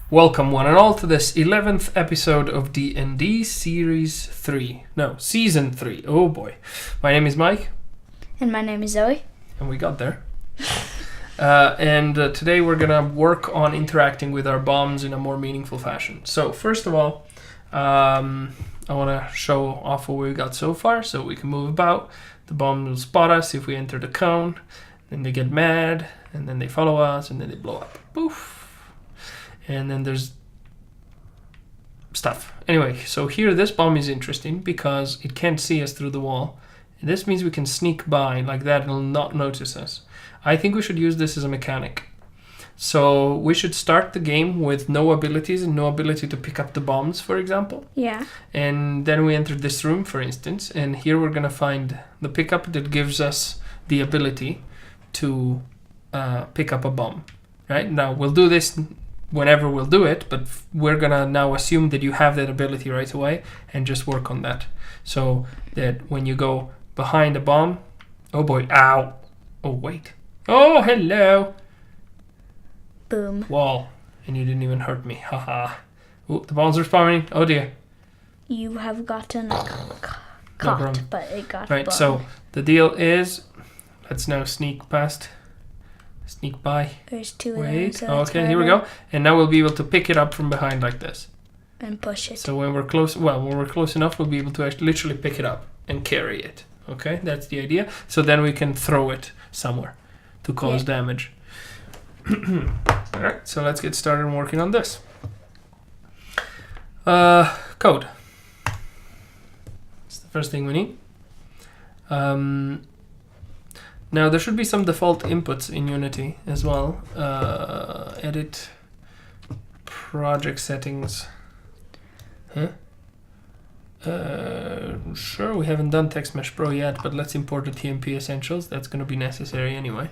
Welcome one and all to this 11th episode of D&D Series 3. No, Season 3. Oh boy. My name is Mike. And my name is Zoe. And we got there. Today we're going to work on interacting with our bombs in a more meaningful fashion. So first of all, I want to show off what we've got so far so we can move about. The bomb will spot us if we enter the cone. Then they get mad, and then they follow us, and then they blow up. Poof. And then there's stuff. Anyway, so here this bomb is interesting because it can't see us through the wall. And this means we can sneak by like that and it'll not notice us. I think we should use this as a mechanic. So we should start the game with no abilities and no ability to pick up the bombs, for example. Yeah. And then we enter this room, for instance, and here we're going to find the pickup that gives us the ability to pick up a bomb. Right? Now, we'll do this whenever we'll do it, but we're going to now assume that you have that ability right away and just work on that. So that when you go behind a bomb, oh boy, ow. Oh, wait. Oh, hello. Boom. Wall. And you didn't even hurt me. Haha. Oh, the bombs are spawning. Oh dear. You have gotten caught, problem. but it got Right, blown. so the deal is, let's now sneak by. There's two of them. Wait, So that's okay, here we harder. go. And now we'll be able to pick it up from behind like this. And push it. So when we're close enough, we'll be able to actually literally pick it up and carry it. Okay, that's the idea. So then we can throw it somewhere to cause damage. Alright, so let's get started on working on this. Code. It's the first thing we need. Now there should be some default inputs in Unity as well. Edit project settings. Huh? Sure, we haven't done TextMesh Pro yet, but let's import the TMP Essentials. That's going to be necessary anyway.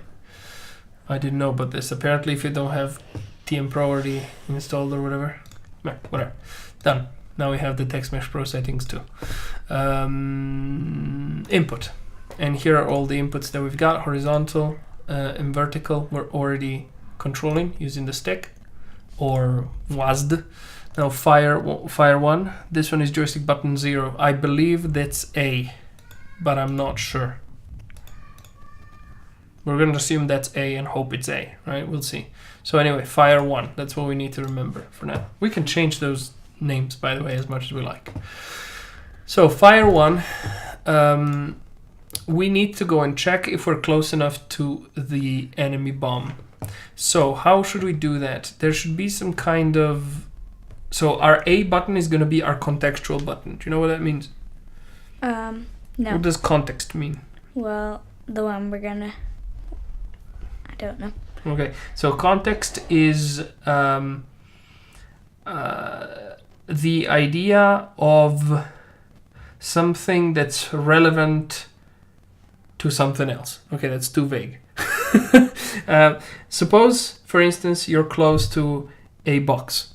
I didn't know about this. Apparently, if you don't have TM Pro already installed or whatever, whatever. Done. Now we have the TextMesh Pro settings too. Input. And here are all the inputs that we've got. Horizontal and vertical we're already controlling using the stick or WASD. Now fire 1. This one is joystick button 0. I believe that's A, but I'm not sure. We're going to assume that's A and hope it's A, right? We'll see. So anyway, fire 1. That's what we need to remember for now. We can change those names, by the way, as much as we like. So fire 1. We need to go and check if we're close enough to the enemy bomb. So how should we do that? There should be some kind of... So our A button is going to be our contextual button. Do you know what that means? No. What does context mean? Well, the one we're gonna... I don't know. Okay, so context is the idea of something that's relevant to something else. Okay, that's too vague. Suppose, for instance, you're close to a box.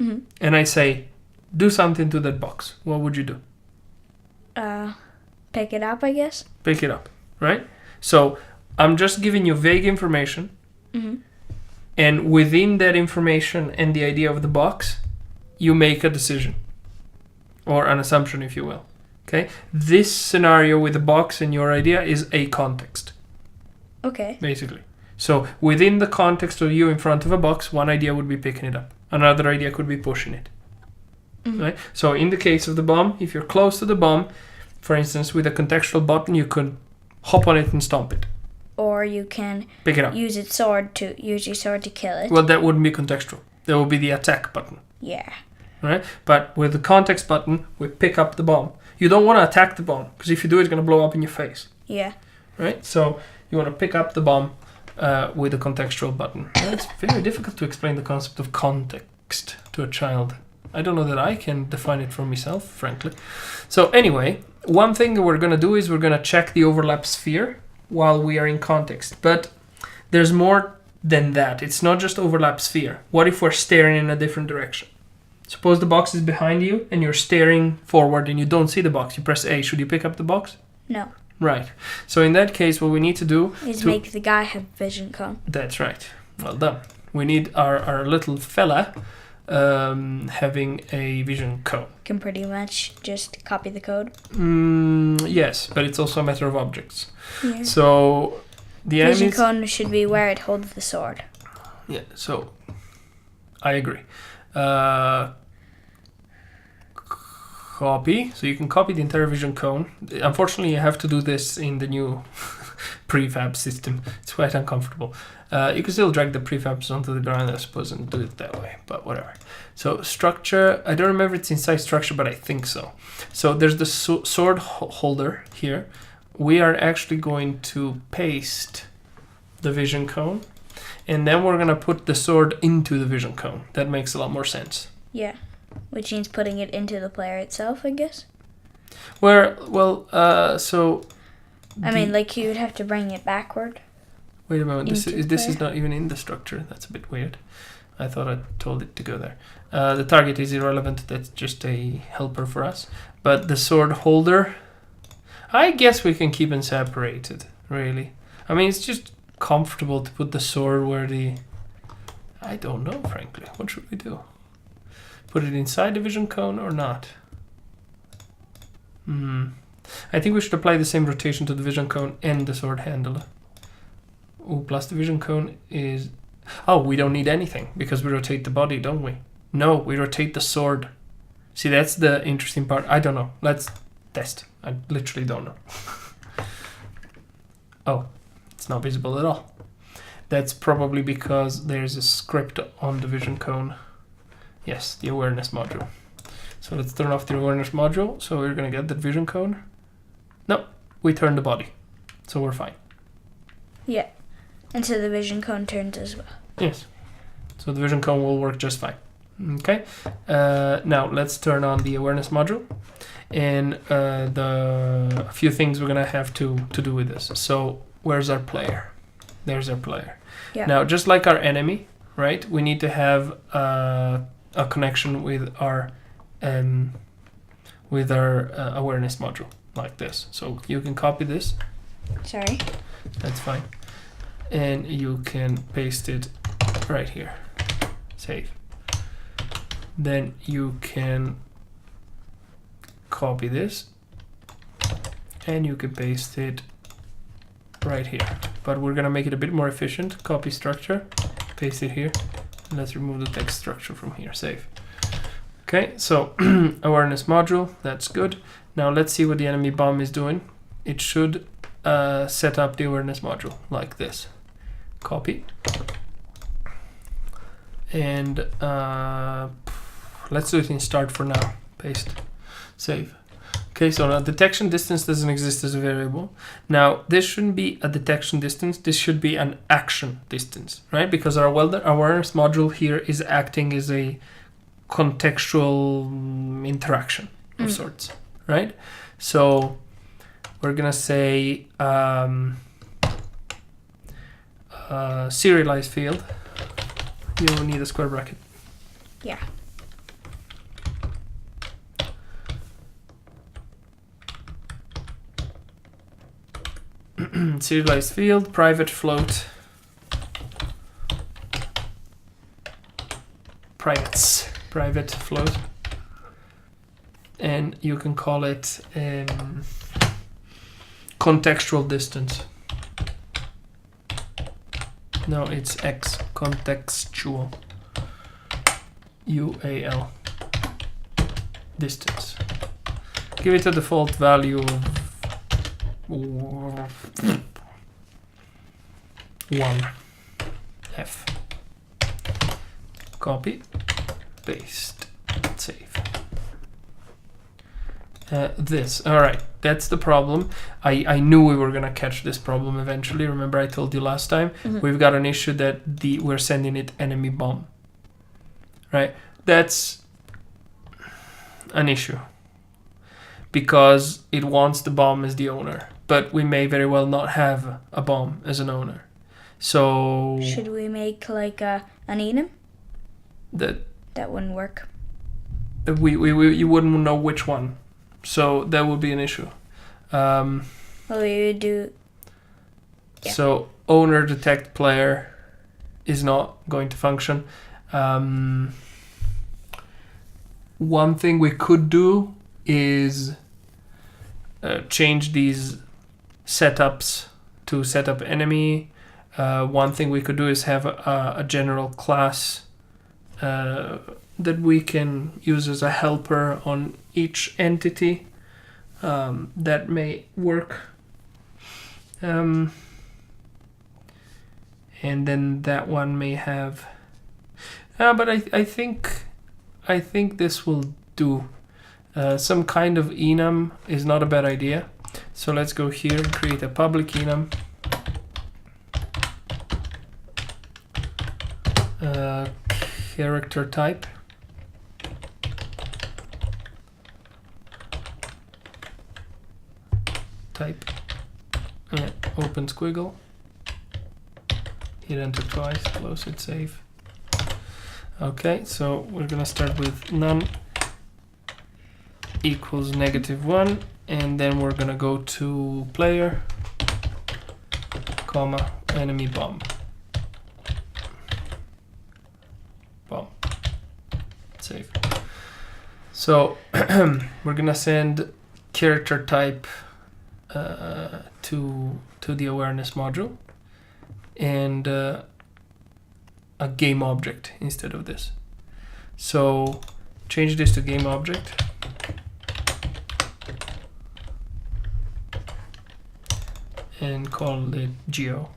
Mm-hmm. And I say, do something to that box. What would you do? Pick it up, I guess. Pick it up, right? So I'm just giving you vague information. Mm-hmm. And within that information and the idea of the box, you make a decision. Or an assumption, if you will. Okay? This scenario with the box and your idea is a context. Okay. Basically. So within the context of you in front of a box, one idea would be picking it up. Another idea could be pushing it. Mm-hmm. Right? So in the case of the bomb, if you're close to the bomb, for instance, with a contextual button, you could hop on it and stomp it. Or you can Pick it up. use your sword to kill it. Well, that wouldn't be contextual. That would be the attack button. Yeah. Right? But with the context button, we pick up the bomb. You don't want to attack the bomb, because if you do, it's going to blow up in your face. Yeah. Right? So you want to pick up the bomb with a contextual button. It's very difficult to explain the concept of context to a child. I don't know that I can define it for myself, frankly. So anyway, one thing that we're going to do is we're going to check the overlap sphere while we are in context. But there's more than that. It's not just overlap sphere. What if we're staring in a different direction? Suppose the box is behind you and you're staring forward and you don't see the box. You press A. Should you pick up the box? No. Right. So in that case, what we need to do Is make the guy have vision con. That's right. Well done. We need our little fella having a vision cone. Can pretty much just copy the code. Yes, but it's also a matter of objects. Yeah. So the Vision enemies... cone should be where it holds the sword. Yeah, so I agree. Copy. So you can copy the entire vision cone. Unfortunately, you have to do this in the new prefab system. It's quite uncomfortable. You can still drag the prefabs onto the ground, I suppose, and do it that way, but whatever. So structure, I don't remember if it's inside structure, but I think so. So there's the sword holder here. We are actually going to paste the vision cone, and then we're going to put the sword into the vision cone. That makes a lot more sense. Yeah. Which means putting it into the player itself, I guess. So... I mean, like, you would have to bring it backward. Wait a moment, this Into is not even in the structure. That's a bit weird. I thought I told it to go there. The target is irrelevant. That's just a helper for us. But the sword holder, I guess we can keep them separated, really. I mean, it's just comfortable to put the sword where the... I don't know, frankly. What should we do? Put it inside the vision cone or not? I think we should apply the same rotation to the vision cone and the sword handle. Oh, plus the vision cone is... Oh, we don't need anything because we rotate the body, don't we? No, we rotate the sword. See, that's the interesting part. I don't know. Let's test. I literally don't know. Oh, it's not visible at all. That's probably because there's a script on the vision cone. Yes, the awareness module. So let's turn off the awareness module. So we're going to get the vision cone. No, we turn the body. So we're fine. Yeah. And so the vision cone turns as well. Yes. So the vision cone will work just fine. Okay. Now let's turn on the awareness module. And a few things we're going to have to do with this. So where's our player? There's our player. Yeah. Now, just like our enemy, right? We need to have a connection with our awareness module, like this. So you can copy this. Sorry. That's fine. And you can paste it right here. Save. Then you can copy this and you can paste it right here. But we're gonna make it a bit more efficient. Copy structure, paste it here, and let's remove the text structure from here. Save. Okay, so awareness module, that's good. Now let's see what the enemy bomb is doing. It should set up the awareness module like this. Copy. And let's do it in start for now. Paste. Save. Okay, so now detection distance doesn't exist as a variable. Now, this shouldn't be a detection distance. This should be an action distance, right? Because our awareness module here is acting as a contextual interaction of sorts, right? So we're going to say serialized field. You need a square bracket. Yeah. Serialized field, private float, private float, and you can call it contextual distance. No, it's X, contextual, UAL, distance. Give it a default value of 1F. Copy, paste, save. All right, that's the problem. I knew we were gonna catch this problem eventually. Remember I told you last time? We've got an issue that we're sending it enemy bomb. Right? That's an issue. Because it wants the bomb as the owner. But we may very well not have a bomb as an owner. So... Should we make like an enum? That wouldn't work. You wouldn't know which one. So that would be an issue. Well, we would do... Yeah. So owner detect player. is not going to function. One thing we could do is change these setups to set up enemy. One thing we could do is have a general class that we can use as a helper on each entity. That may work. And then that one may have... but I think this will do. Some kind of enum is not a bad idea. So let's go here and create a public enum. Character type. Open squiggle. Hit enter twice, close it, save. Okay, so we're gonna start with none equals -1, and then we're gonna go to player, comma, enemy bomb. Bomb. Save. So we're gonna send character type to the awareness module, and a game object instead of this. So change this to game object. And call it geo.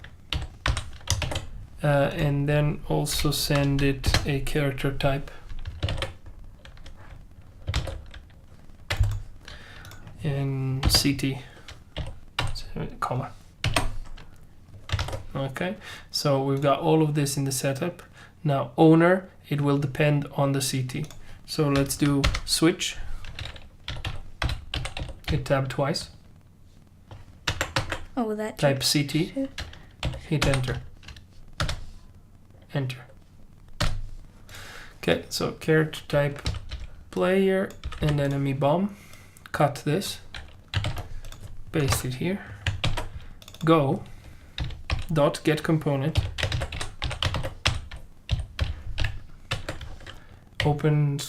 And then also send it a character type. And CT, comma. Okay, so we've got all of this in the setup. Now owner, it will depend on the CT. So let's do switch. Hit tab twice. Oh, that type CT. Hit enter. Enter. Okay, so character type player and enemy bomb. Cut this. Paste it here. Go. Dot get component. Open,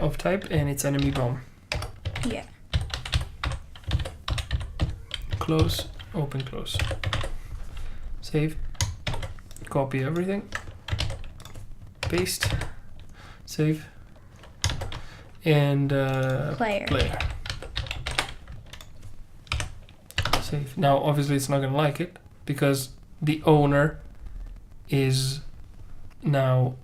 of type, and it's enemy bomb. Yeah. Close, open, close. Save. Copy everything. Paste. Save. And player. Save. Now, obviously, it's not going to like it because the owner is now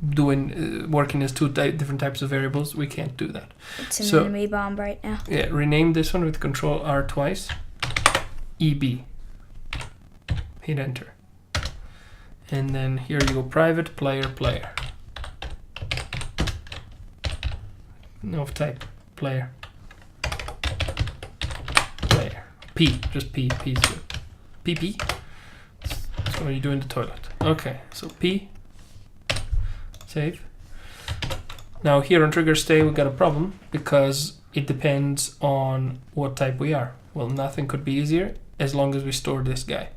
working as two different types of variables. We can't do that. It's an enemy bomb right now. Yeah, rename this one with Control R twice. EB. Hit enter. And then here you go, private player. No type, player. P, just P, P is good. PP. That's what you do in the toilet. Okay, so P. Save. Now here on trigger stay we got a problem because it depends on what type we are. Well, nothing could be easier as long as we store this guy.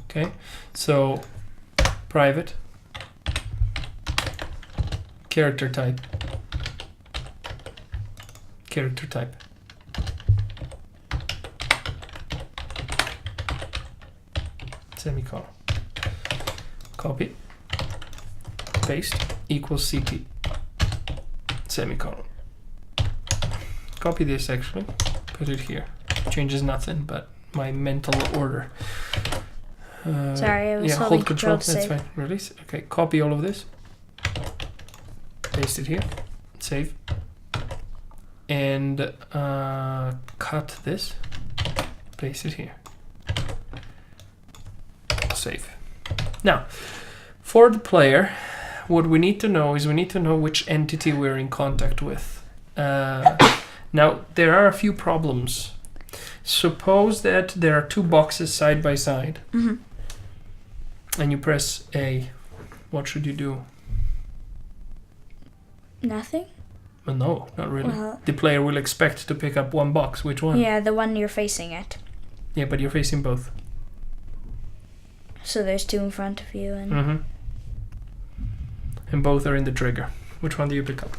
Okay, so private character type. Semicolon. Copy. Paste equals CT. Semicolon. Copy this actually. Put it here. Changes nothing but my mental order. Sorry, I was hold control. That's save. fine. Release. Okay, copy all of this. Paste it here. Save. And cut this. Paste it here. Save. Now, for the player, what we need to know is we need to know which entity we're in contact with. Now, there are a few problems. Suppose that there are two boxes side by side. Mm-hmm. And you press A. What should you do? Nothing? Well, no, not really. Well, the player will expect to pick up one box. Which one? yeah, the one you're facing it. Yeah, but you're facing both. So there's two in front of you, and Mm-hmm. And both are in the trigger. Which one do you pick up?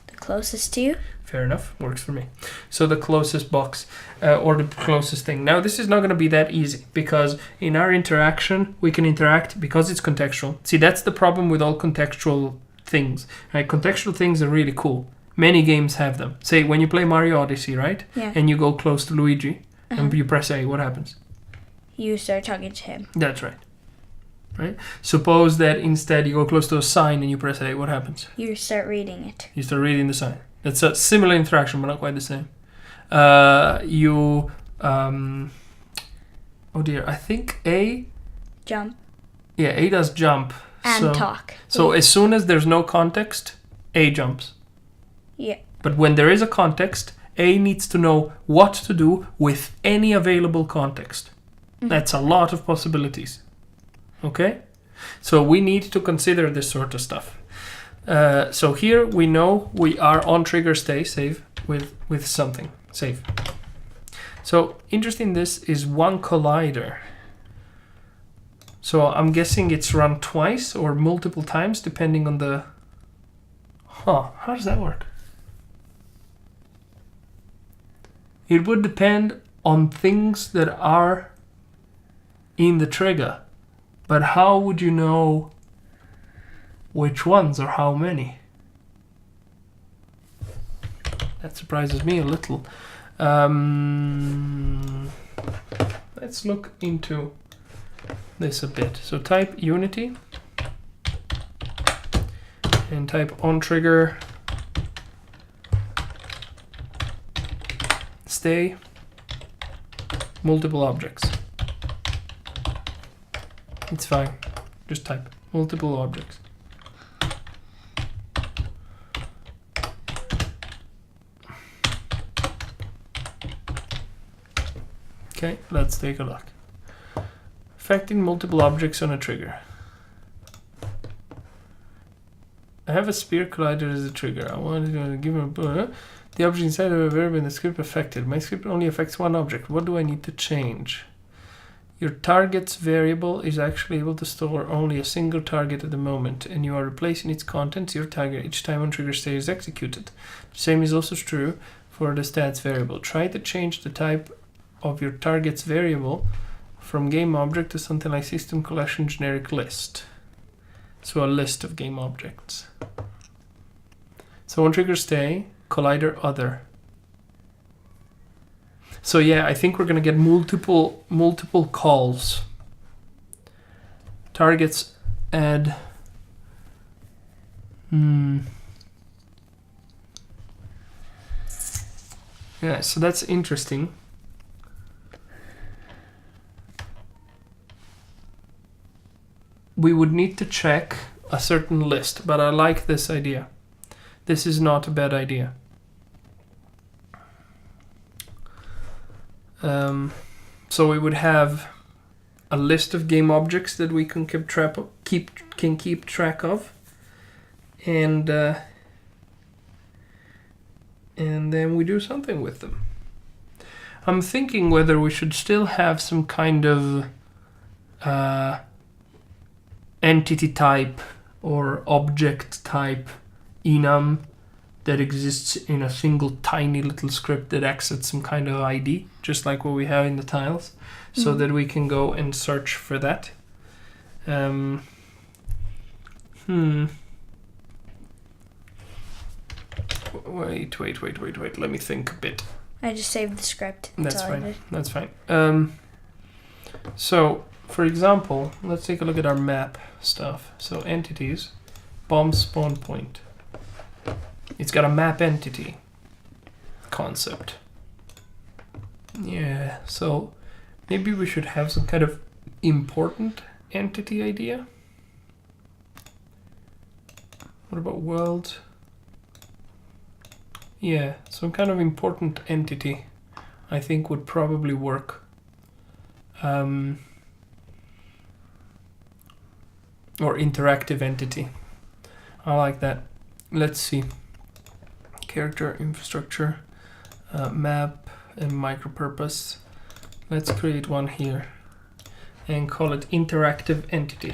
the closest to you. Fair enough, works for me. So the closest box, or the closest thing. Now this is not going to be that easy, because in our interaction, we can interact because it's contextual. See, that's the problem with all contextual things. Right? Contextual things are really cool. Many games have them. Say, when you play Mario Odyssey, right? Yeah. And you go close to Luigi, and Uh-huh. you press A, what happens? You start talking to him. That's right. Right? Suppose that instead you go close to a sign and you press A, what happens? You start reading it. You start reading the sign. It's a similar interaction, but not quite the same. Oh dear, I think A, Jump yeah, A does jump. and talk. So as soon as there's no context, A jumps. Yeah. But when there is a context, A needs to know what to do with any available context. That's a lot of possibilities. Okay? So we need to consider this sort of stuff. So here we know we are on trigger stay save with something. Save. So interesting, this is one collider. So I'm guessing it's run twice or multiple times depending on the... How does that work? It would depend on things that are in the trigger. But how would you know which ones or how many? That surprises me a little. Let's look into this a bit. So type Unity and type on trigger stay multiple objects. It's fine. Just type multiple objects. Okay, let's take a look. Affecting multiple objects on a trigger. I have a sphere collider as a trigger. I want to give him the object inside of a variable in the script affected. My script only affects one object. What do I need to change? Your target's variable is actually able to store only a single target at the moment, and you are replacing its contents, your target, each time on trigger stay is executed. The same is also true for the stats variable. Try to change the type of your target's variable from game object to something like system collection generic list. So a list of game objects. So on trigger stay, collider other. So yeah, I think we're gonna get multiple calls. Targets add. Yeah, so that's interesting. We would need to check a certain list, but I like this idea. This is not a bad idea. So we would have a list of game objects that we can keep track of, and then we do something with them. I'm thinking whether we should still have some kind of entity type or object type enum that exists in a single tiny little script that acts as some kind of ID, just like what we have in the tiles, so that we can go and search for that. Wait, let me think a bit. I just saved the script. That's all I fine. did. That's fine. So, for example, let's take a look at our map stuff. So, entities, bomb spawn point. It's got a map entity concept. Yeah, so maybe we should have some kind of important entity idea. What about world? Yeah, some kind of important entity I think would probably work. Or interactive entity. I like that. Let's see. Character, infrastructure, map, and micropurpose. Let's create one here. and call it interactive entity.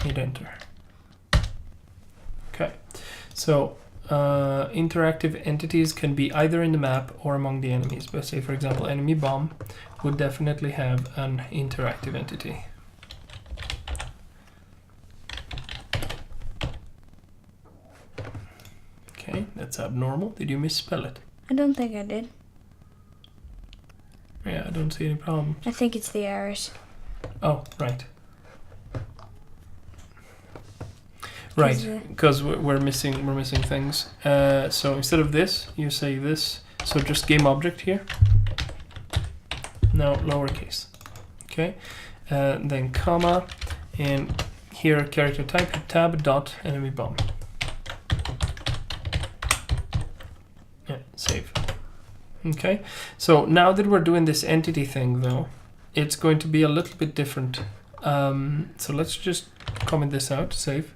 Hit enter. Okay, so interactive entities can be either in the map or among the enemies. But say, for example, enemy bomb would definitely have an interactive entity. Okay, that's abnormal. Did you misspell it? I don't think I did. Yeah, I don't see any problem. I think it's the errors. Oh, right. Right, because we're missing things. So instead of this, you say this. So just game object here. No, lowercase. Okay, then comma, and here character type tab dot enemy bomb. Yeah, save. Okay, so now that we're doing this entity thing though, it's going to be a little bit different. So let's just comment this out, save.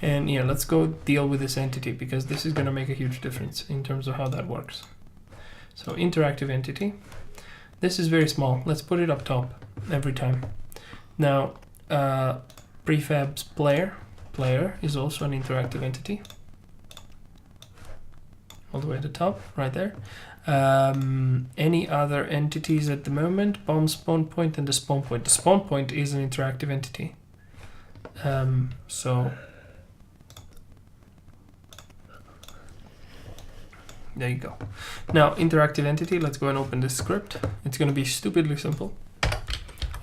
And yeah, let's go deal with this entity because this is going to make a huge difference in terms of how that works. So interactive entity. This is very small. Let's put it up top every time. Now, prefab's player is also an interactive entity. All the way at the top, right there. Any other entities at the moment? Bomb, spawn point, and the spawn point. The spawn point is an interactive entity. So there you go. Now, interactive entity, let's go and open this script. It's going to be stupidly simple.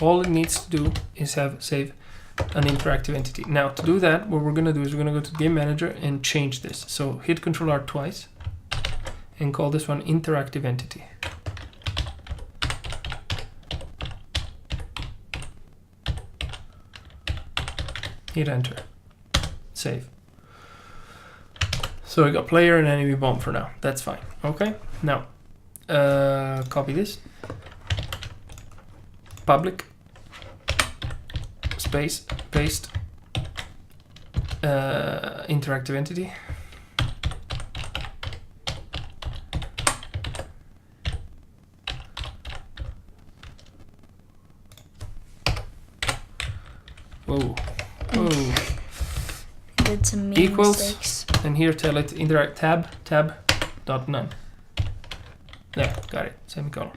All it needs to do is save an interactive entity. Now, to do that, what we're going to do is we're going to go to Game Manager and change this. So hit Ctrl-R twice and call this one interactive entity. Hit enter. Save. So we got player and enemy bomb for now. That's fine. Okay. Now, copy this. Public. Space. Paste. Interactive entity. Whoa. Whoa. Did some mean Equals. mistakes. And here tell it interact tab dot none. There, got it. Semicolon.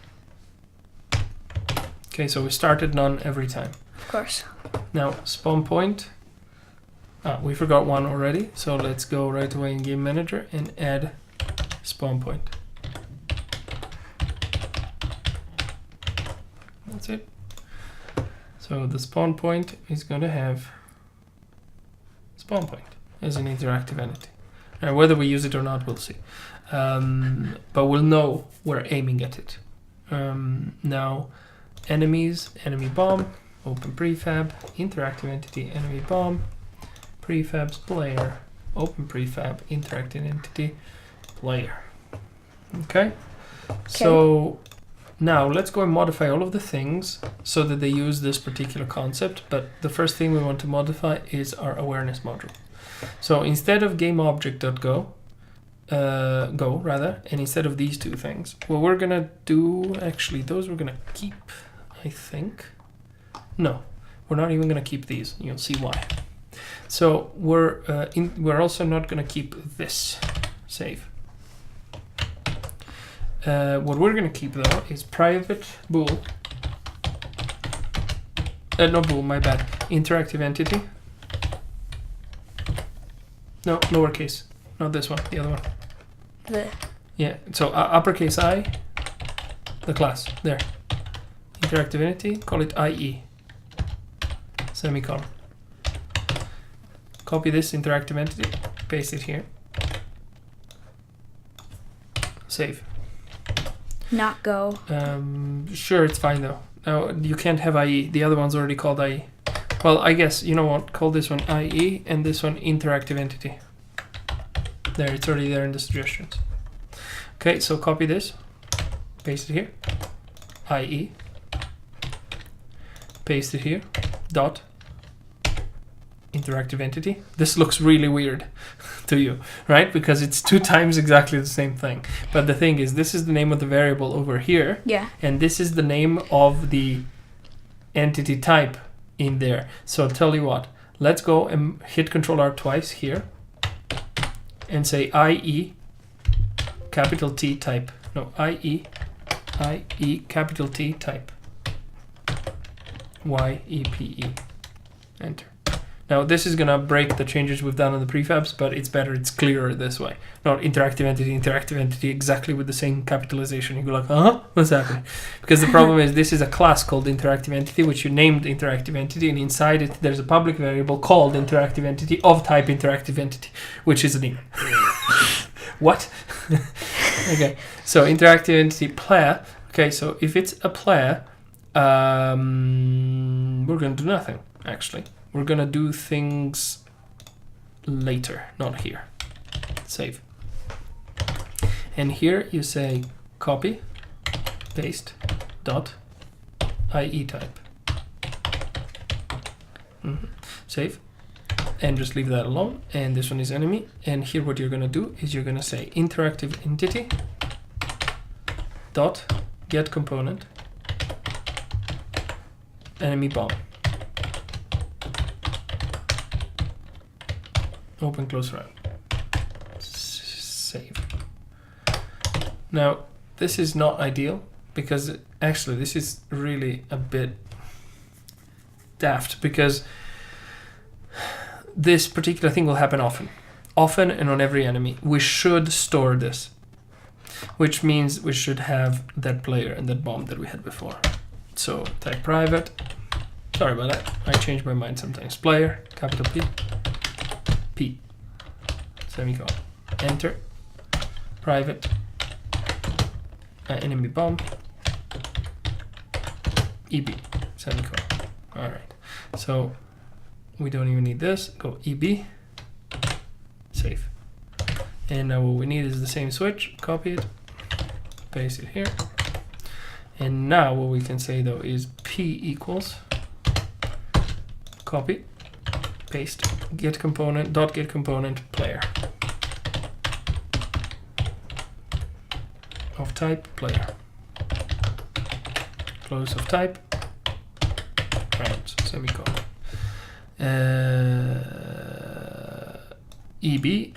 Okay, so we started none every time. Of course. Now spawn point. We forgot one already, so let's go right away in Game Manager and add spawn point. That's it. So the spawn point is going to have spawn point as an interactive entity. Now, whether we use it or not, we'll see. But we'll know we're aiming at it. Now, enemies, enemy bomb, open prefab, interactive entity, enemy bomb, prefabs player, open prefab, interactive entity, player. Okay? So now let's go and modify all of the things so that they use this particular concept. But the first thing we want to modify is our awareness module. So instead of GameObject.go, and instead of these two things, what we're gonna do, actually, those we're gonna keep, I think. No, we're not even gonna keep these. You'll see why. So we're also not gonna keep this. Save. What we're gonna keep though is private bool. No bool, my bad. Interactive entity. No, lowercase. Not this one, the other one. Yeah, so uppercase I, the class, there. Interactive entity, call it IE. Semicolon. Copy this interactive entity, paste it here. Save. Not go. Sure, it's fine though. No, you can't have IE. The other one's already called IE. Well, I guess, you know what? Call this one IE and this one interactive entity. There, it's already there in the suggestions. Okay, so copy this. Paste it here. IE. Paste it here. Dot. interactive entity. This looks really weird to you, right? Because it's 2 times exactly the same thing. But the thing is, this is the name of the variable over here, Yeah. and this is the name of the entity type in there. So I'll tell you what, let's go and hit Control R twice here and say IE capital T type. No, IE capital T type. YEPE. Enter. Now this is gonna break the changes we've done on the prefabs, but it's better, it's clearer this way. Not interactive entity, exactly with the same capitalization. You go like, what's happening? Because the problem is this is a class called interactive entity, which you named interactive entity, and inside it there's a public variable called interactive entity of type interactive entity, which is a demon. What? Okay, so interactive entity player. Okay, so if it's a player, we're gonna do nothing, actually. We're gonna do things later, not here. Save. And here you say copy, paste, dot, IE type. Save. And just leave that alone. And this one is enemy. And here what you're gonna do is you're gonna say interactive entity dot get component enemy bomb. Open, close, run. Save. Now, this is not ideal because actually this is really a bit daft because this particular thing will happen often and on every enemy. We should store this, which means we should have that player and that bomb that we had before. So type private. Sorry about that. I change my mind sometimes. Player, capital P, semicolon, enter, private, enemy bomb, EB, semicolon. All right. So we don't even need this. Go EB, save. And now what we need is the same switch. Copy it, paste it here. And now what we can say though is P equals copy, paste, get component, dot get component player of type player, close of type, rounds, semicolon. EB,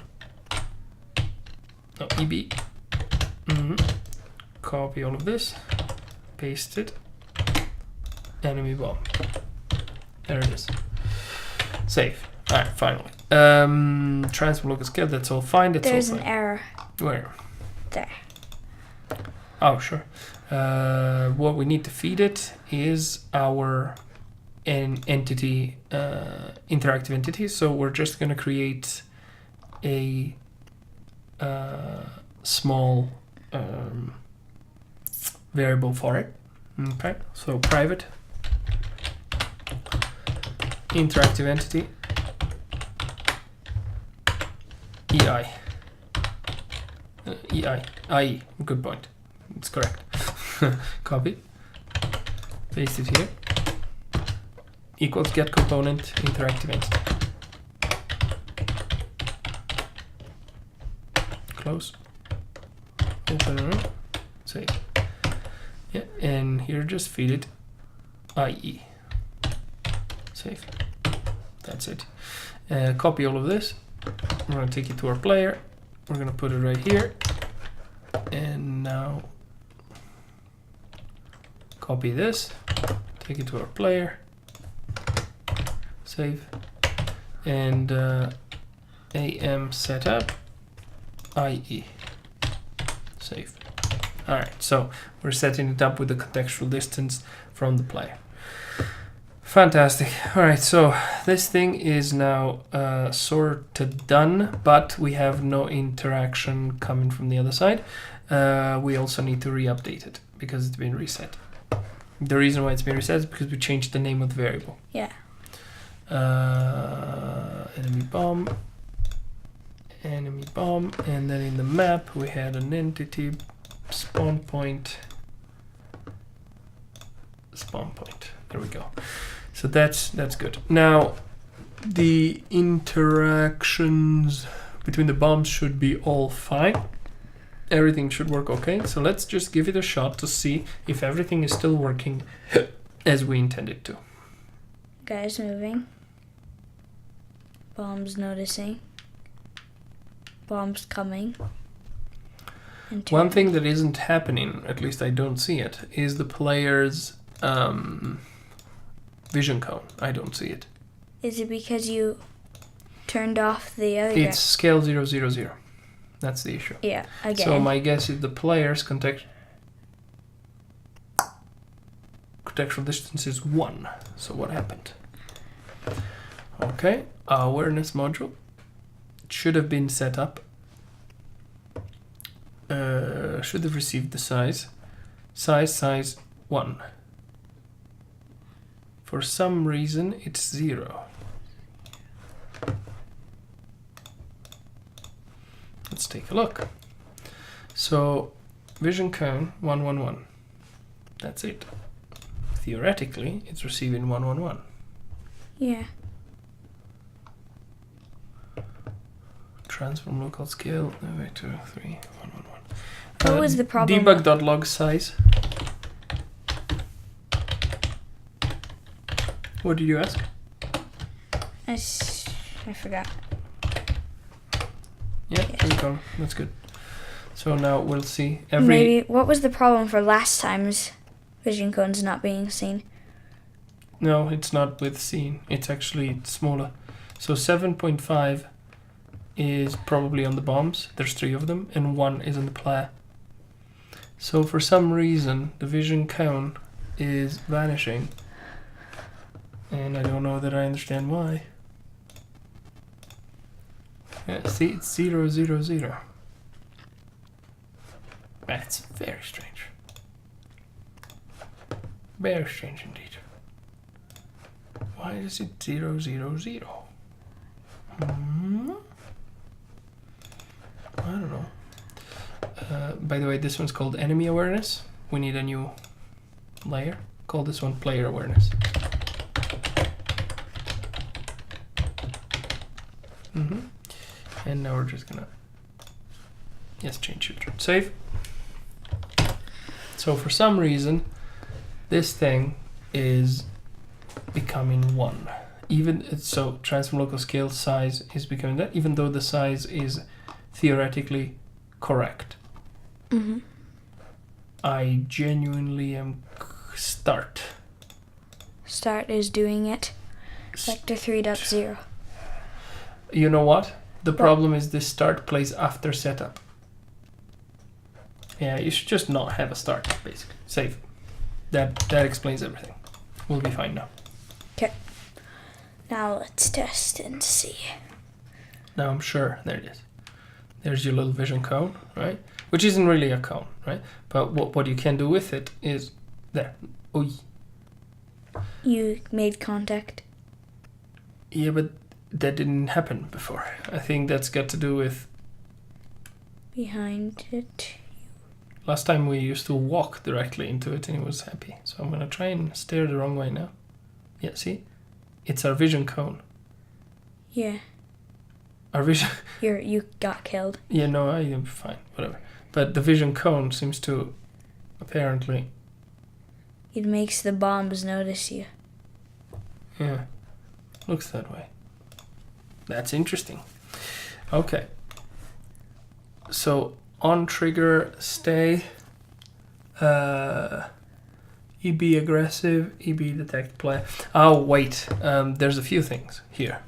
no, EB, copy all of this, paste it, enemy bomb. There it is. Save. Alright, finally. Transfer local scale, that's all fine. That's There's all an fine. error. Where? There. Oh, sure. What we need to feed it is our entity, interactive entity. So we're just going to create a small variable for it. Okay, so private interactive entity EI. IE, good point. It's correct. Copy. Paste it here. Equals get component interactive entity. Close. Open. Save. Yeah, and here just feed it IE. Save. That's it. Copy all of this. We're going to take it to our player. We're going to put it right here. And now copy this. Take it to our player. Save. And AM setup IE. Save. Alright, so we're setting it up with the contextual distance from the player. Fantastic. Alright, so this thing is now sort of done, but we have no interaction coming from the other side. We also need to re-update it because it's been reset. The reason why it's been reset is because we changed the name of the variable. Yeah. Enemy bomb, and then in the map we had an entity spawn point. There we go. So that's good. Now the interactions between the bombs should be all fine. Everything should work okay. So let's just give it a shot to see if everything is still working as we intended to. Guys moving. Bombs noticing. Bombs coming. And One thing that isn't happening, at least I don't see it, is the player's vision cone. I don't see it. Is it because you turned off the other It's scale 0, 0, 0. That's the issue. Yeah, again. So my guess is the player's contextual distance is 1. So what happened? Okay, awareness module. It should have been set up. Should have received the size. Size 1. For some reason, it's 0. Let's take a look. So, vision cone 1, 1, 1. That's it. Theoretically, it's receiving 1, 1, 1. Yeah. Transform local scale. 2, 3, 1, 1, 1. What was the problem? Debug.log size. What did you ask? I forgot. Yeah, here we go. That's good. So now we'll see every. Maybe what was the problem for last time's vision cones not being seen? No, it's not with scene. It's actually smaller. So 7.5 is probably on the bombs. There's 3 of them, and 1 is on the player. So for some reason, the vision cone is vanishing, and I don't know that I understand why. Yeah, see, it's 0, 0, 0. That's very strange. Very strange indeed. Why is it 0, 0, 0? I don't know. By the way, this one's called enemy awareness. We need a new layer. Call this one player awareness. And now we're just gonna change it. Save. So for some reason, this thing is becoming 1. So transform local scale size is becoming that, even though the size is theoretically correct. I genuinely am start. Start is doing it. Vector 3.0. You know what? The problem is this start plays after setup. Yeah, you should just not have a start, basically. Save. That explains everything. We'll be fine now. Okay. Now let's test and see. Now I'm sure. There it is. There's your little vision cone, right? Which isn't really a cone, right? But what you can do with it is there. Oy. You made contact. Yeah, but that didn't happen before. I think that's got to do with Behind it. last time we used to walk directly into it and it was happy. So I'm gonna try and steer the wrong way now. Yeah, see? It's our vision cone. Yeah. Our vision. You got killed. Yeah, no, I am fine. Whatever. But the vision cone seems to apparently. It makes the bombs notice you. Yeah. Looks that way. That's interesting. Okay. So on trigger, stay. EB aggressive, EB detect play. Oh, wait. There's a few things here.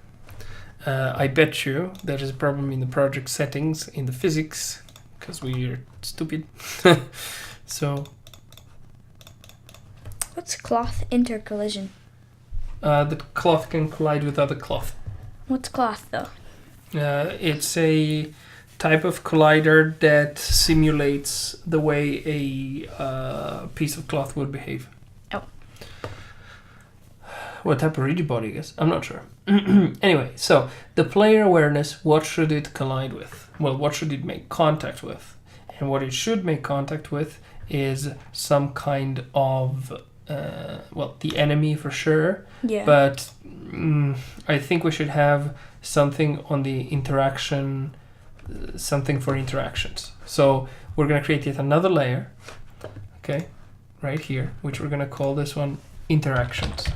I bet you there is a problem in the project settings in the physics because we're stupid. So. What's cloth intercollision? The cloth can collide with other cloth. What's cloth though? It's a type of collider that simulates the way a piece of cloth would behave. Oh. What type of rigid body, I guess? I'm not sure. Anyway, so the player awareness, what should it collide with? Well, what should it make contact with? And what it should make contact with is some kind of, the enemy for sure. Yeah. But I think we should have something on the interaction, something for interactions. So we're going to create yet another layer, okay, right here, which we're going to call this one interactions.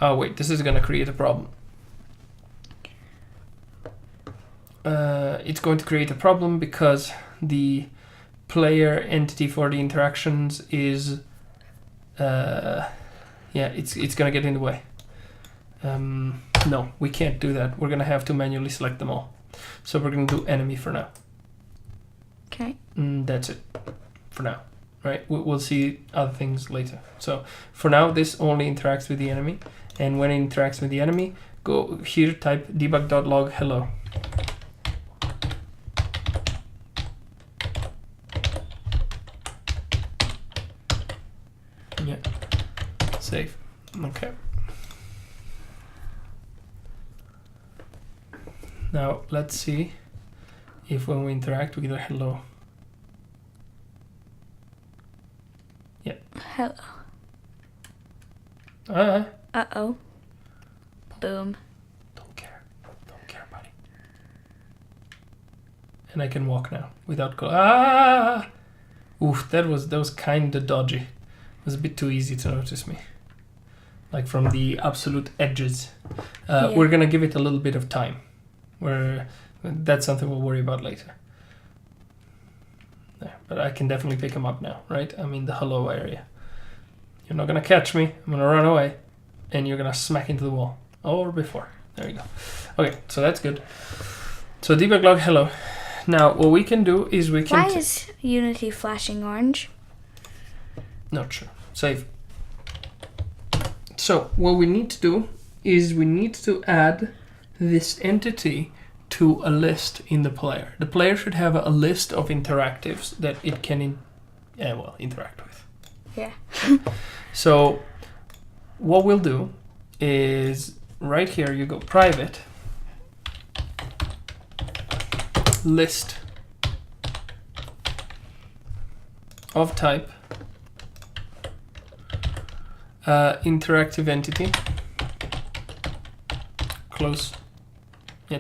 Oh wait, this is going to create a problem. It's going to create a problem because the player entity for the interactions is it's gonna get in the way. No, we can't do that. We're gonna have to manually select them all. So we're gonna do enemy for now. Okay. That's it for now, right? We'll see other things later. So for now, this only interacts with the enemy, and when it interacts with the enemy, go here, type debug.log hello. Yeah, save. Okay. Now let's see if when we interact we get a hello. Yeah. Hello. Uh-oh. Boom. Don't care, buddy. And I can walk now without Oof, that was kind of dodgy. It was a bit too easy to notice me. Like from the absolute edges. We're gonna give it a little bit of time. That's something we'll worry about later. There, but I can definitely pick him up now, right? I'm in the hello area. You're not gonna catch me. I'm gonna run away, and you're gonna smack into the wall. Or before. There you go. Okay, so that's good. So debug log hello. Now what we can do is we can. Why is Unity flashing orange? Not sure. Save. So what we need to do is we need to add this entity to a list in the player. The player should have a list of interactives that it can interact with. Yeah. So what we'll do is right here you go private list of type interactive entity, close,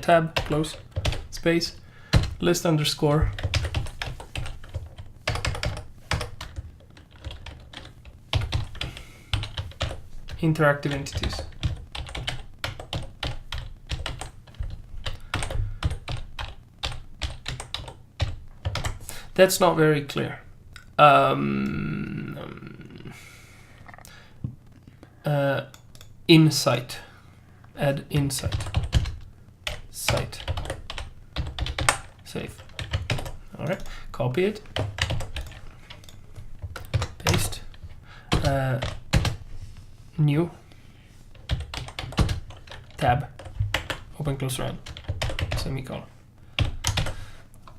tab, close, space, list underscore interactive entities. That's not very clear. Insight. Add insight. Site. Save. Alright. Copy it. Paste. New. Tab. Open, close, run. Semicolon.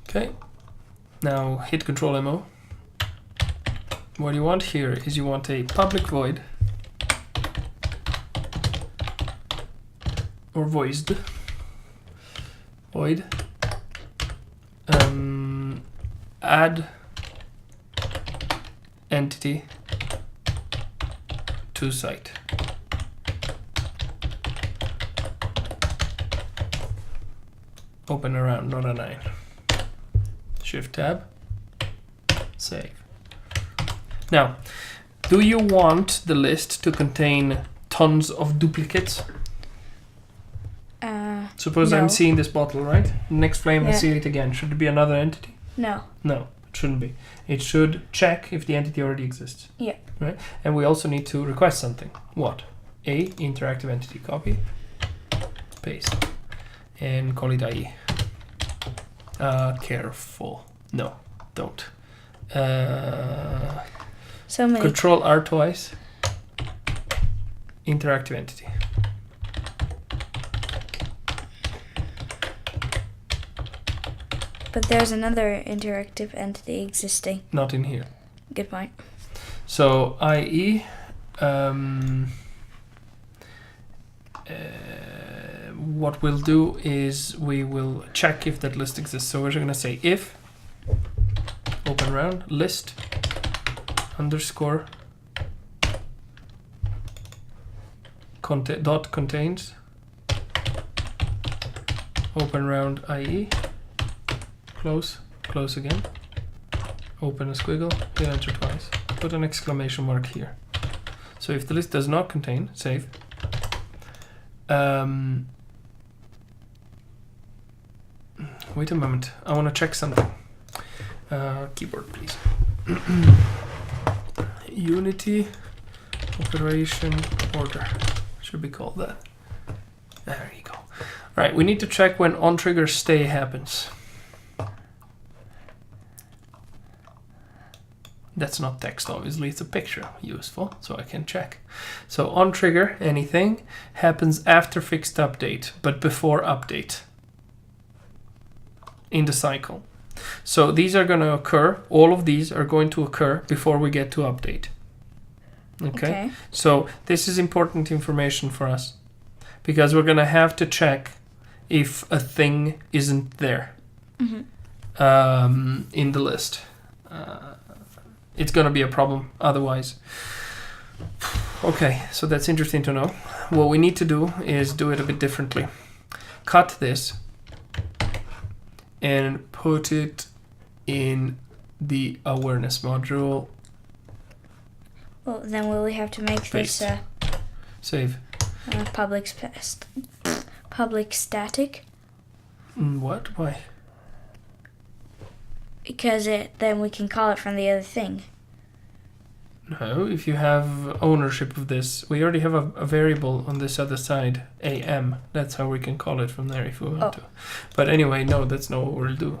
Okay. Now hit Control MO. What you want here is you want a public void or voiced void add entity to site. Open around, not a 9. Shift tab, save. Now, do you want the list to contain tons of duplicates? Suppose no. I'm seeing this bottle, right? Next frame I see it again. Should it be another entity? No. No, it shouldn't be. It should check if the entity already exists. Yeah. Right? And we also need to request something. What? A interactive entity. Copy, paste, and call it IE. Careful. No, don't. So many. Control R twice. Interactive entity. But there's another interactive entity existing. Not in here. Good point. So IE. What we'll do is we will check if that list exists. So we're going to say if open round list underscore dot contains open round IE, close, close again, open a squiggle, hit enter twice, put an exclamation mark here. So if the list does not contain, save. Wait a moment, I want to check something. Keyboard, please. Unity operation order should be called that. There you go. All right, we need to check when on trigger stay happens. That's not text, obviously, it's a picture. Useful, so I can check. So on trigger, anything happens after fixed update, but before update in the cycle. So these are going to occur, all of these are going to occur before we get to update. Okay? So this is important information for us because we're going to have to check if a thing isn't there in the list. It's going to be a problem otherwise. Okay, so that's interesting to know. What we need to do is do it a bit differently. Cut this and put it in the awareness module. Well, then will we have to make Paste. this Save. public static? What? Why? Because then we can call it from the other thing. No, if you have ownership of this, we already have a variable on this other side, AM. That's how we can call it from there if we want to. But anyway, no, that's not what we'll do.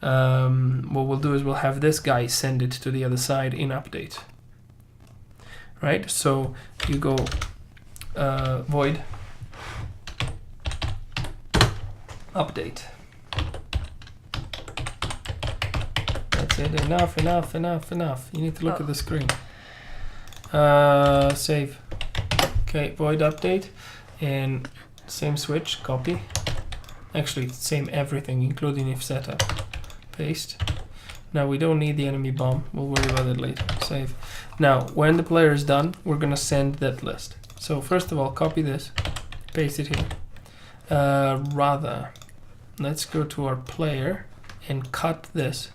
What we'll do is we'll have this guy send it to the other side in update. Right? So you go void update. That's it. Enough. You need to look at the screen. Save. Okay, void update. And same switch, copy. Actually, same everything, including if setup. Paste. Now we don't need the enemy bomb. We'll worry about it later. Save. Now, when the player is done, we're going to send that list. So first of all, copy this. Paste it here. Let's go to our player and cut this.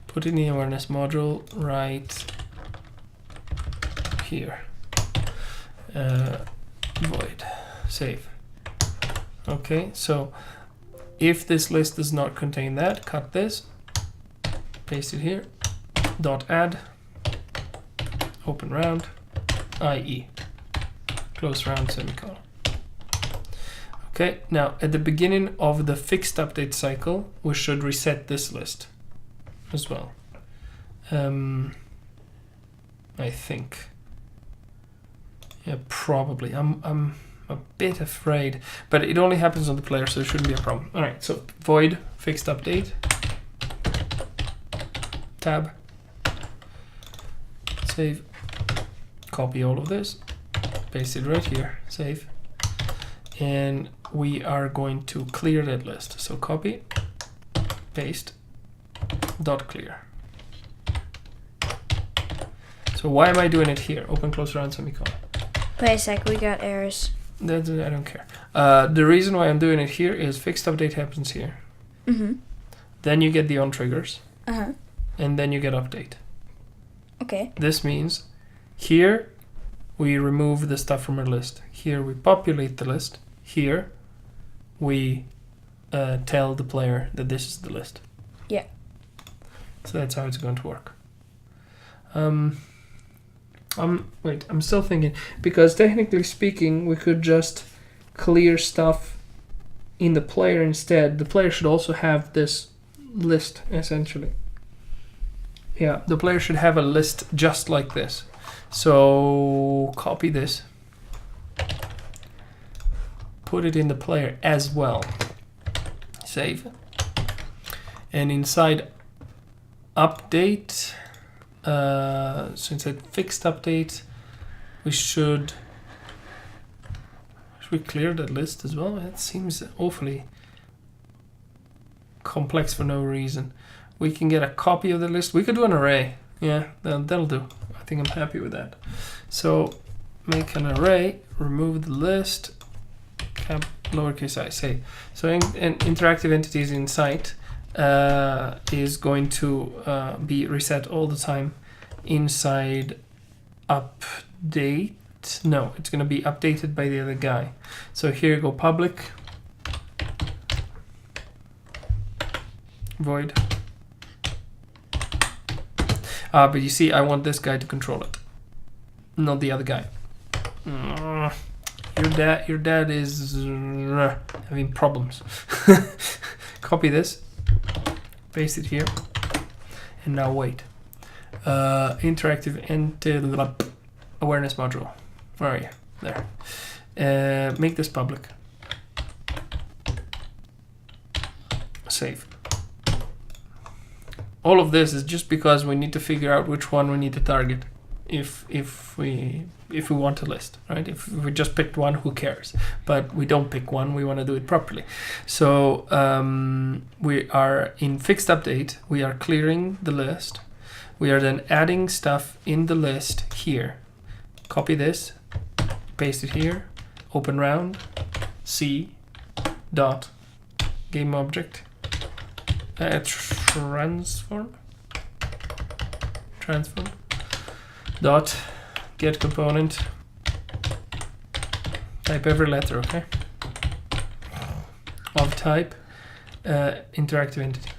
Put in the awareness module right here. Void. Save. Okay, so if this list does not contain that, cut this. Paste it here. Dot add. Open round. IE. Close round semicolon. Okay, now at the beginning of the fixed update cycle, we should reset this list as well. I think. Yeah, probably. I'm a bit afraid, but it only happens on the player, so it shouldn't be a problem. All right, so void fixed update. Tab. Save. Copy all of this. Paste it right here. Save. And we are going to clear that list. So copy, paste, dot clear. So why am I doing it here? Open, close, round, semicolon. Wait a sec, we got errors. I don't care. The reason why I'm doing it here is fixed update happens here. Then you get the on triggers. And then you get update. Okay. This means here we remove the stuff from our list. Here we populate the list. Here we tell the player that this is the list. Yeah. So that's how it's going to work. Wait, I'm still thinking, because technically speaking, we could just clear stuff in the player instead. The player should also have this list, essentially. Yeah, the player should have a list just like this. So copy this. Put it in the player as well. Save. And inside update, since it fixed update, should we clear that list as well? It seems awfully complex for no reason. We can get a copy of the list. We could do an array. Yeah, that'll do. I think I'm happy with that. So make an array, remove the list, cap lowercase I, say. So interactive entities in site is going to be reset all the time inside update. No, it's going to be updated by the other guy. So here you go, public void. But you see, I want this guy to control it, not the other guy. Your dad is having problems. Copy this, paste it here, and now wait. Interactive awareness module. Where are you? There. Make this public. Save. All of this is just because we need to figure out which one we need to target. If we want a list, right? If we just picked one, who cares? But we don't pick one, we want to do it properly. So we are in fixed update, we are clearing the list. We are then adding stuff in the list here. Copy this, paste it here, open round, C dot game object, transform dot get component, type every letter, okay, of type interactive entity,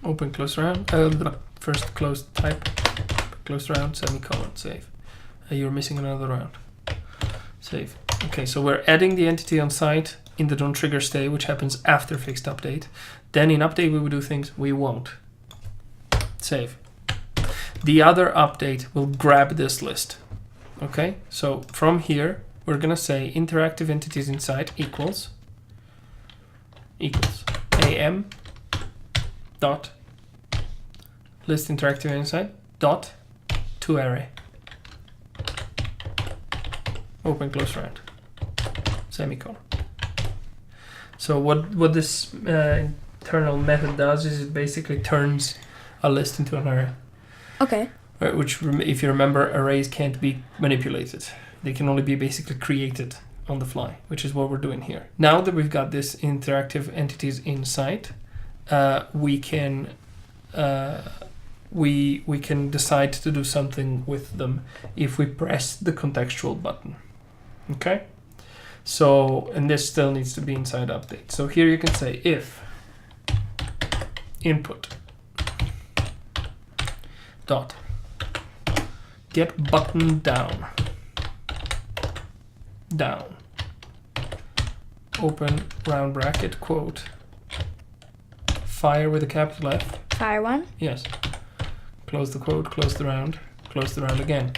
open close round, first close type, close round, semicolon, save. You're missing another round, save. Okay, so we're adding the entity on site in the don't trigger stay, which happens after fixed update. Then in update we will do things we won't. Save. The other update will grab this list. Okay, so from here we're gonna say interactive entities inside equals am dot list interactive inside dot to array, open close round, semicolon. So what this internal method does is it basically turns a list into an array. Okay. Right, which, if you remember, arrays can't be manipulated. They can only be basically created on the fly, which is what we're doing here. Now that we've got this interactive entities inside, we can decide to do something with them if we press the contextual button. Okay. So, and this still needs to be inside update. So here you can say if input dot get button down, open round bracket, quote, fire with a capital F. Fire one? Yes. Close the quote, close the round again.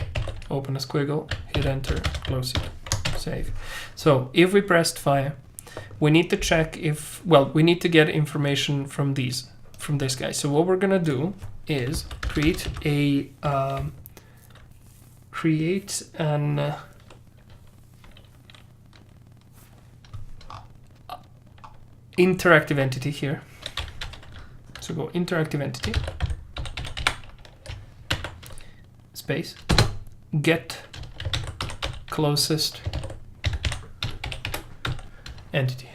Open a squiggle, hit enter, close it, save. So if we pressed fire, we need to check if, well, we need to get information from this guy. So what we're gonna do is create an interactive entity here. So go interactive entity, space, get closest entity.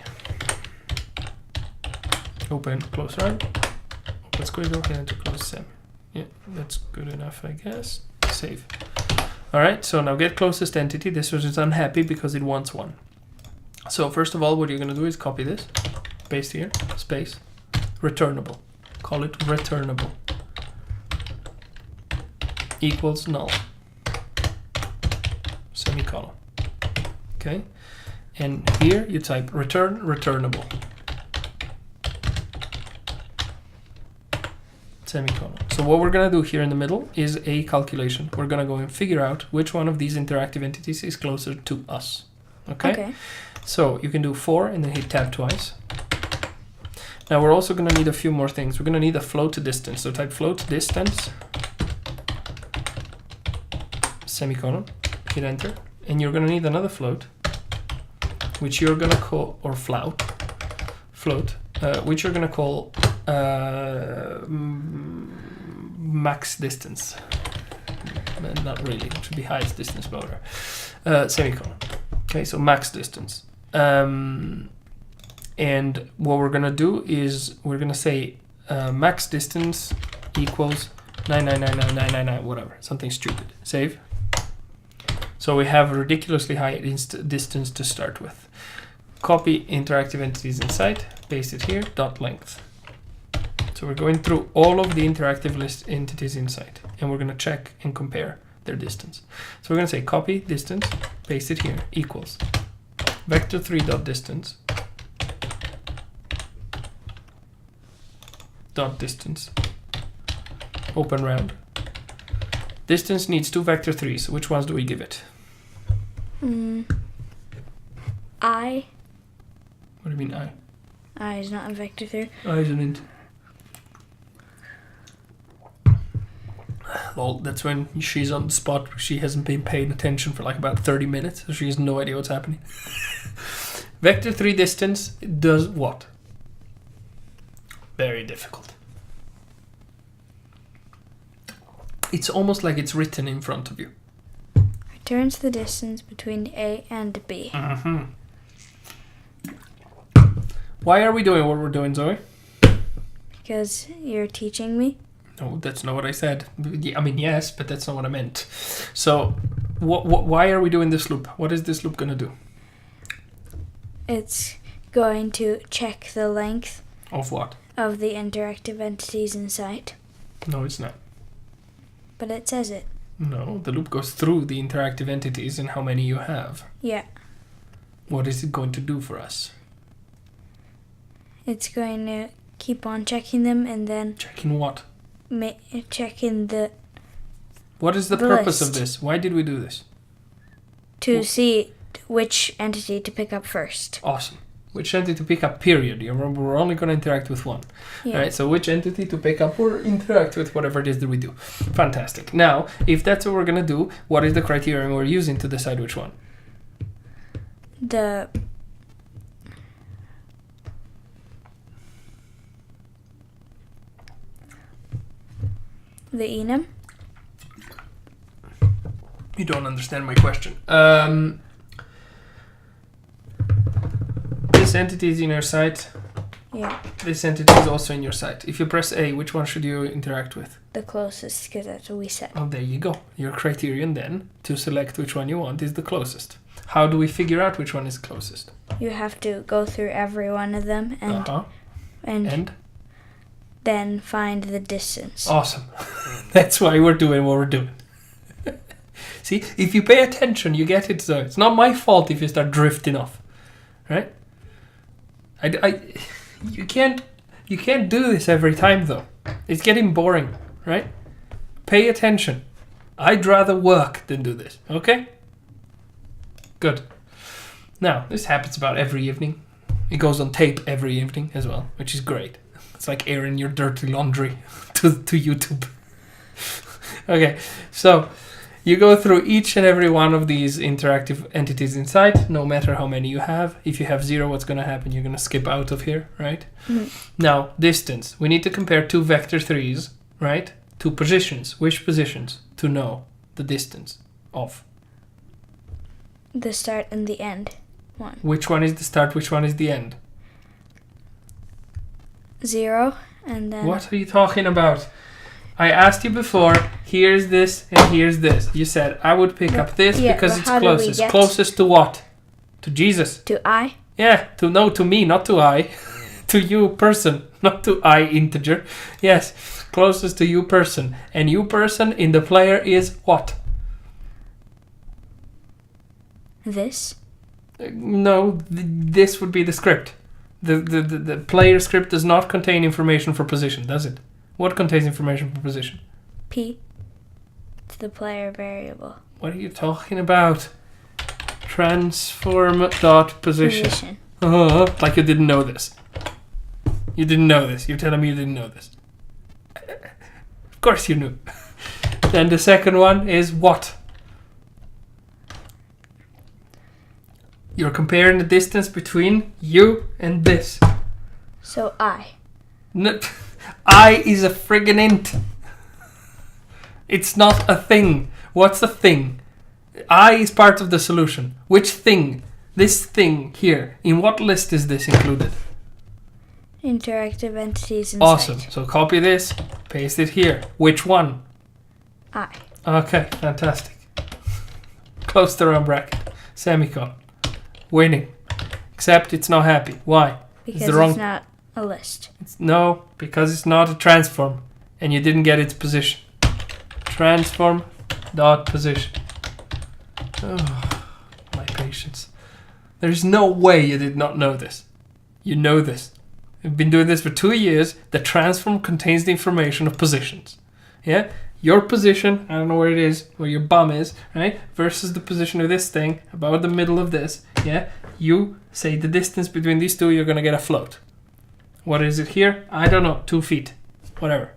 Open, close round, open squiggle, hit enter, close sem. Yeah, that's good enough, I guess. Save. All right, so now get closest entity. This was just unhappy because it wants one. So first of all, what you're gonna do is copy this, paste here, space, returnable. Call it returnable. Equals null. Semicolon. Okay, and here you type return returnable. Semicolon. So what we're gonna do here in the middle is a calculation. We're gonna go and figure out which one of these interactive entities is closer to us. Okay? So you can do for and then hit tab twice. Now we're also gonna need a few more things. We're gonna need a float distance. So type float distance, semicolon, hit enter, and you're gonna need another float, which you're gonna call, or float, which you're gonna call max distance. Not really. It should be highest distance motor. Semicolon. Okay, so max distance. And what we're gonna do is we're gonna say max distance equals 9999999 whatever, something stupid. Save. So we have a ridiculously high distance to start with. Copy interactive entities inside, paste it here, dot length. So we're going through all of the interactive list entities inside, and we're gonna check and compare their distance. So we're gonna say copy distance, paste it here, equals vector3 dot distance dot distance, open round. Distance needs 2 vector3s. Which ones do we give it? I. What do you mean I? I is not a vector 3. I is an int. Lol, that's when she's on the spot. She hasn't been paying attention for like about 30 minutes, so she has no idea what's happening. Vector3 distance does what? Very difficult. It's almost like it's written in front of you. Returns the distance between A and B. Mm-hmm. Why are we doing what we're doing, Zoe? Because you're teaching me. No, that's not what I said. I mean, yes, but that's not what I meant. So, why are we doing this loop? What is this loop going to do? It's going to check the length Of what? of the interactive entities inside. No, it's not. But it says it. No, the loop goes through the interactive entities and how many you have. Yeah. What is it going to do for us? It's going to keep on checking them and then Checking what? checking the What is the The purpose of list. this? Why did we do this? to see which entity to pick up first. Awesome. Which entity to pick up, period. You remember, we're only going to interact with one. Yeah. Alright, so which entity to pick up or interact with, whatever it is that we do. Fantastic. Now, if that's what we're going to do, what is the criterion we're using to decide which one? The enum. You don't understand my question. This entity is in your site. Yeah. This entity is also in your site. If you press A, which one should you interact with? The closest, because that's what we said. Oh, there you go. Your criterion then to select which one you want is the closest. How do we figure out which one is closest? You have to go through every one of them and And? then find the distance. Awesome. That's why we're doing what we're doing. See, if you pay attention, you get it. So it's not my fault if you start drifting off, right? You can't do this every time though. It's getting boring, right? Pay attention. I'd rather work than do this. Okay? Good. Now, this happens about every evening. It goes on tape every evening as well, which is great. It's like airing your dirty laundry to YouTube. Okay, so you go through each and every one of these interactive entities inside, no matter how many you have. If you have 0, what's going to happen? You're going to skip out of here, right? Now, distance. We need to compare 2 vector 3s, right? 2 positions. Which positions? To know the distance of. The start and the end. One. Which one is the start? Which one is the end? 0 and then. What are you talking about? I asked you before, here's this and here's this. You said I would pick up this because but it's how do we closest. get- Closest to what? To Jesus. To I. Yeah, to me, not to I. To you person, not to I integer. Yes, closest to you person. And you person in the player is what? This. No, this would be the script. The player script does not contain information for position, does it? What contains information for position? P. It's the player variable. What are you talking about? Transform dot position. Like you didn't know this. You didn't know this. You're telling me you didn't know this. Of course you knew. Then the second one is what? You're comparing the distance between you and this. So I. No, I is a friggin' int. It's not a thing. What's the thing? I is part of the solution. Which thing? This thing here. In what list is this included? Interactive entities inside. Awesome. So copy this, paste it here. Which one? I. Okay, fantastic. Close the round bracket. Semicolon. Winning. Except it's not happy. Why? Because the wrong- it's not a list. No, because it's not a transform and you didn't get its position. Transform dot position. Oh, my patience. There's no way you did not know this. You know this. You've been doing this for 2 years. The transform contains the information of positions. Yeah? Your position, I don't know where it is, where your bum is, right? Versus the position of this thing, about the middle of this. Yeah? You say the distance between these two, you're going to get a float. What is it here? I don't know. 2 feet. Whatever.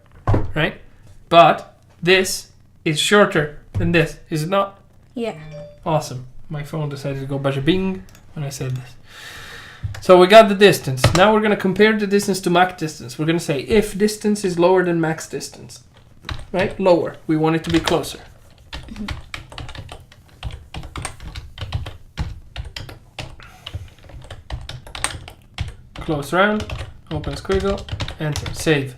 Right? But this is shorter than this. Is it not? Yeah. Awesome. My phone decided to go bing when I said this. So we got the distance. Now we're going to compare the distance to max distance. We're going to say if distance is lower than max distance. Right? Lower. We want it to be closer. Close round. Open squiggle. Enter. Save.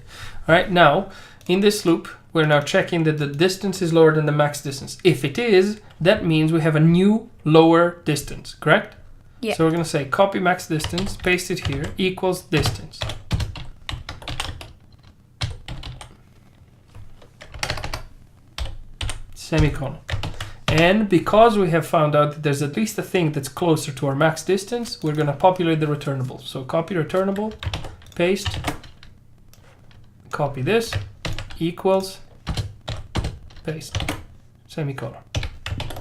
Alright, now in this loop we're now checking that the distance is lower than the max distance. If it is, that means we have a new lower distance, correct? Yeah. So we're going to say copy max distance, paste it here, equals distance. Semicolon. And because we have found out that there's at least a thing that's closer to our max distance, we're going to populate the returnable. So copy returnable, paste, copy this, equals, paste, semicolon.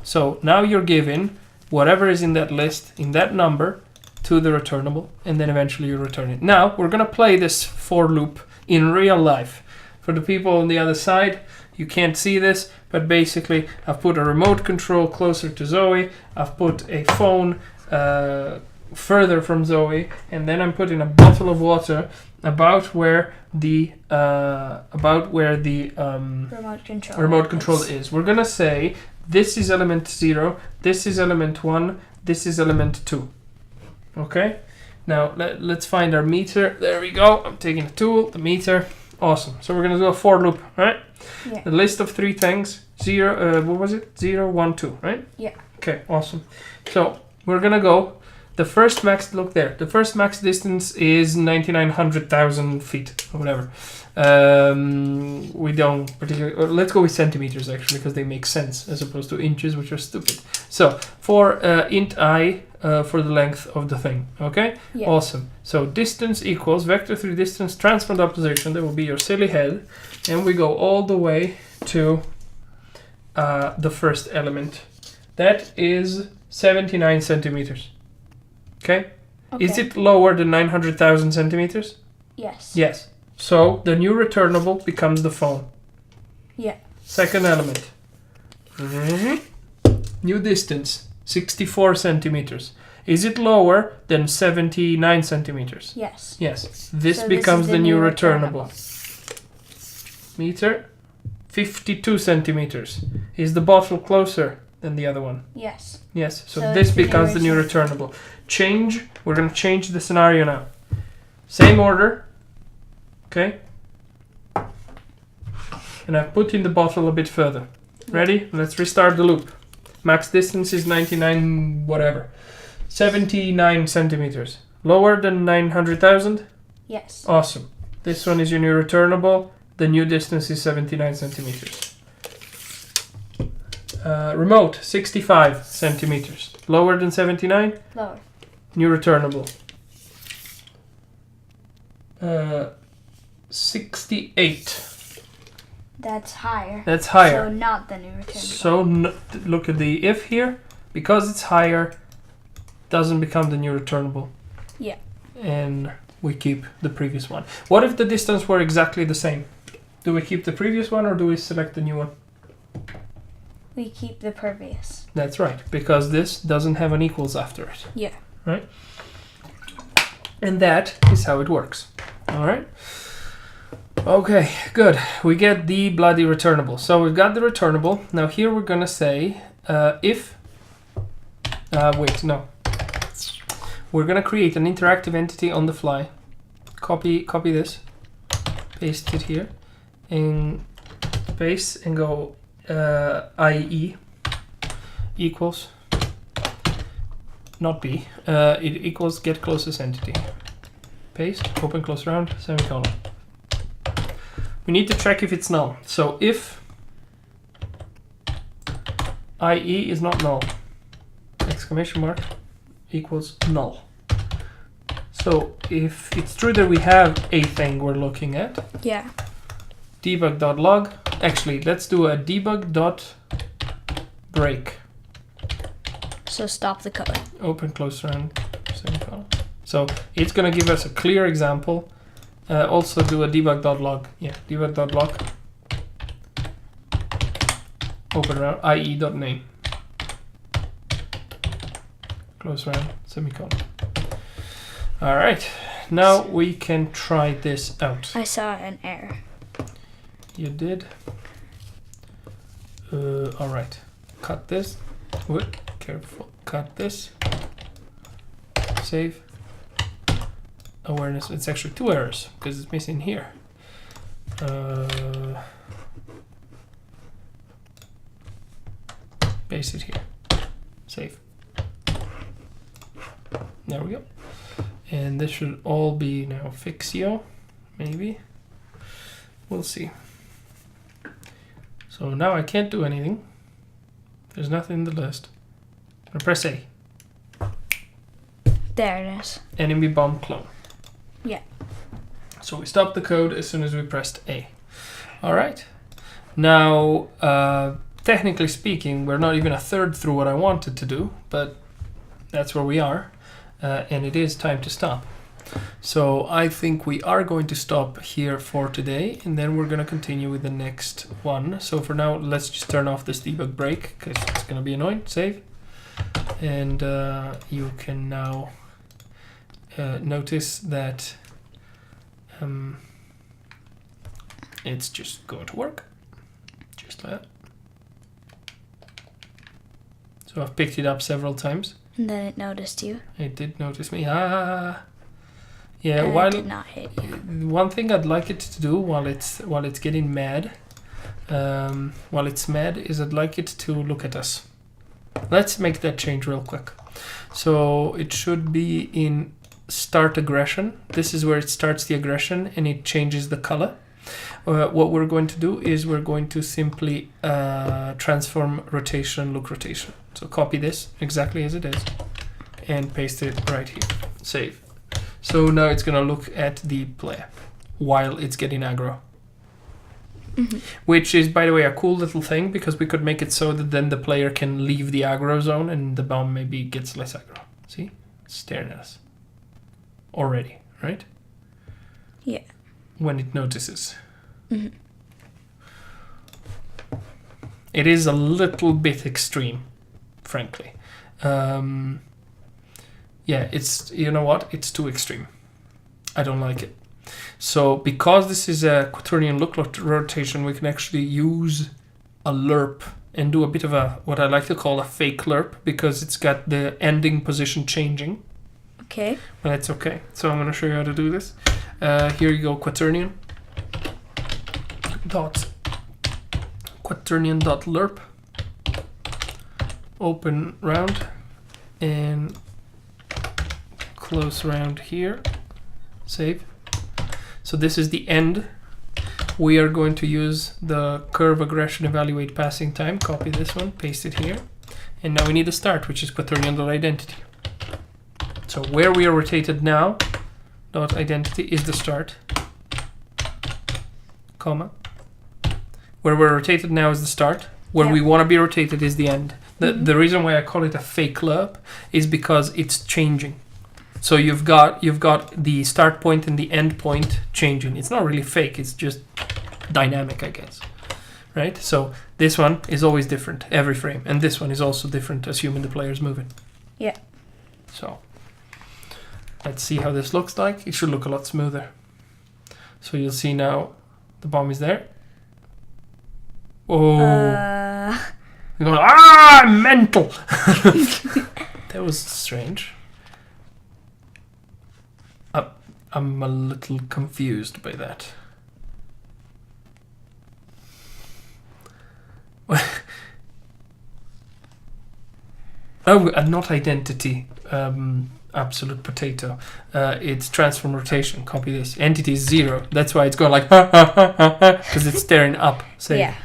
So now you're given whatever is in that list, in that number, to the returnable, and then eventually you return it. Now we're going to play this for loop in real life. For the people on the other side, you can't see this, but basically I've put a remote control closer to Zoe, I've put a phone further from Zoe, and then I'm putting a bottle of water about where the remote control is. We're gonna say this is element 0, this is element 1, this is element 2. Okay? Now let's find our meter. There we go. I'm taking a tool, the meter. Awesome. So we're gonna do a for loop, right? Yeah. A list of 3 things. 0. What was it? 0, 1, 2, right? Yeah. Okay. Awesome. So we're gonna go. The first max. Look there. The first max distance is 99,000 feet or whatever. We don't particularly. Let's go with centimeters actually because they make sense as opposed to inches, which are stupid. So for int I. For the length of the thing, okay? Yeah. Awesome. So distance equals vector through distance transformed opposition. That will be your silly head, and we go all the way to the first element. That is 79 centimeters. Okay? Is it lower than 900,000 centimeters? Yes. Yes. So the new returnable becomes the phone. Yeah. Second element. New distance. 64 centimeters. Is it lower than 79 centimeters? Yes. Yes. This So becomes this is the new returnable. Meter. 52 centimeters. Is the bottle closer than the other one? Yes. Yes. So So this it's the new becomes the new returnable. Change. We're going to change the scenario now. Same order. Okay. And I've put in the bottle a bit further. Ready? Let's restart the loop. Max distance is 99 whatever. 79 centimeters. Lower than 900,000? Yes. Awesome. This one is your new returnable. The new distance is 79 centimeters. Remote, 65 centimeters. Lower than 79? Lower. New returnable. 68. That's higher. That's higher. So not the new returnable. So look at the if here. Because it's higher, doesn't become the new returnable. Yeah. And we keep the previous one. What if the distance were exactly the same? Do we keep the previous one or do we select the new one? We keep the previous. That's right, because this doesn't have an equals after it. Yeah. Right? And that is how it works. All right? Okay, good. We get the bloody returnable. So we've got the returnable. Now here we're gonna say if. Wait, no. We're gonna create an interactive entity on the fly. Copy this. Paste it here, and paste and go IE equals. Not B. It equals get closest entity. Paste. Open close round semicolon. We need to check if it's null. So if IE is not null, exclamation mark equals null. So if it's true that we have a thing we're looking at, Yeah. debug.log. Actually, let's do a debug.break. So stop the code. Open close round semicolon. So it's going to give us a clear example. Also do a debug.log. Yeah, debug.log. Open round ie.name. Close round semicolon. All right, now we can try this out. I saw an error. You did. All right, cut this. Whoop, careful. Cut this. Save. Awareness. It's actually 2 errors because it's missing here. Paste it here. Save. There we go. And this should all be now Fixio, maybe. We'll see. So now I can't do anything. There's nothing in the list. I'm gonna press A. There it is. Enemy bomb clone. Yeah. So we stopped the code as soon as we pressed A. All right. Now, technically speaking, we're not even a third through what I wanted to do, but that's where we are. And it is time to stop. So I think we are going to stop here for today, and then we're going to continue with the next one. So for now, let's just turn off this debug break because it's going to be annoying. Save. And you can now notice that it's just going to work. Just like that. So I've picked it up several times. And then it noticed you. It did notice me. Yeah. And While it did not hit you. one thing I'd like it to do while it's getting mad, while it's mad, is I'd like it to look at us. Let's make that change real quick. So it should be in start aggression. This is where it starts the aggression and it changes the color. What we're going to do is we're going to simply transform rotation, look rotation. So copy this exactly as it is and paste it right here. Save. So now it's going to look at the player while it's getting aggro. Mm-hmm. Which is, by the way, a cool little thing because we could make it so that then the player can leave the aggro zone and the bomb maybe gets less aggro. See? It's staring at us. Already, right? Yeah. When it notices. Mm-hmm. It is a little bit extreme, frankly. Yeah, it's, you know what? It's too extreme. I don't like it. So because this is a quaternion look rotation, we can actually use a lerp and do a bit of a, what I like to call a fake lerp, because it's got the ending position changing. Okay. But that's okay. So I'm going to show you how to do this. Here you go, quaternion. Quaternion.lerp. Open round and close round here. Save. So this is the end. We are going to use the curve aggression evaluate passing time. Copy this one, paste it here. And now we need a start, which is quaternion.identity. So where we are rotated now, dot identity is the start, comma. Where we're rotated now is the start. Where we want to be rotated is the end. The reason why I call it a fake lerp is because it's changing. So you've got the start point and the end point changing. It's not really fake. It's just dynamic, I guess. Right? So this one is always different every frame, and this one is also different, assuming the player is moving. Yeah. So let's see how this looks like. It should look a lot smoother. So you'll see now The bomb is there. Oh. You're going, I'm mental! That was strange. I'm a little confused by that. Oh, not identity. Absolute potato. It's transform rotation. Copy this. Entity is 0. That's why it's going like because it's staring up. Say. Yeah.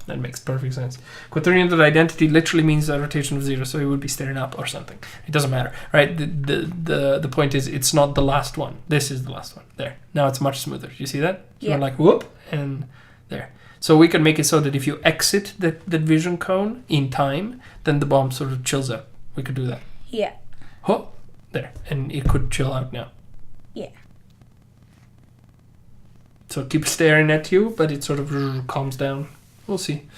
That makes perfect sense. Quaternion identity literally means a rotation of 0, so it would be staring up or something. It doesn't matter, right? The point is, it's not the last one. This is the last one. There. Now it's much smoother. You see that? So Yeah. we're like whoop and there. So we can make it so that if you exit the vision cone in time, then the bomb sort of chills out. We could do that. Yeah. Oh, there. And it could chill out now. Yeah. So it keeps staring at you, but it sort of calms down. We'll see.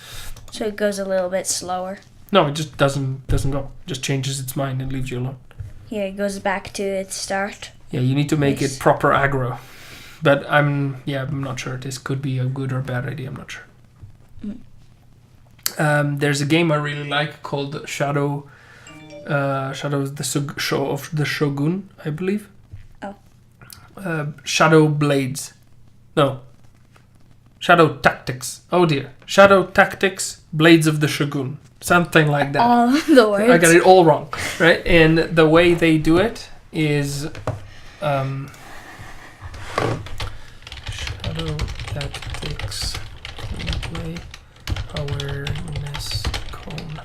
So it goes a little bit slower. No, it just doesn't go. It just changes its mind and leaves you alone. Yeah, it goes back to its start. Yeah, you need to make Nice. it proper aggro. But I'm not sure. This could be a good or bad idea. I'm not sure. There's a game I really like called Shadow. Shadow is the show of the Shogun, I believe. Oh. Shadow Blades. No. Shadow Tactics. Oh dear. Shadow Tactics, Blades of the Shogun. Something like that. All the words. I got it all wrong, right? And the way they do it is Shadow Tactics Gameplay Awareness Cone.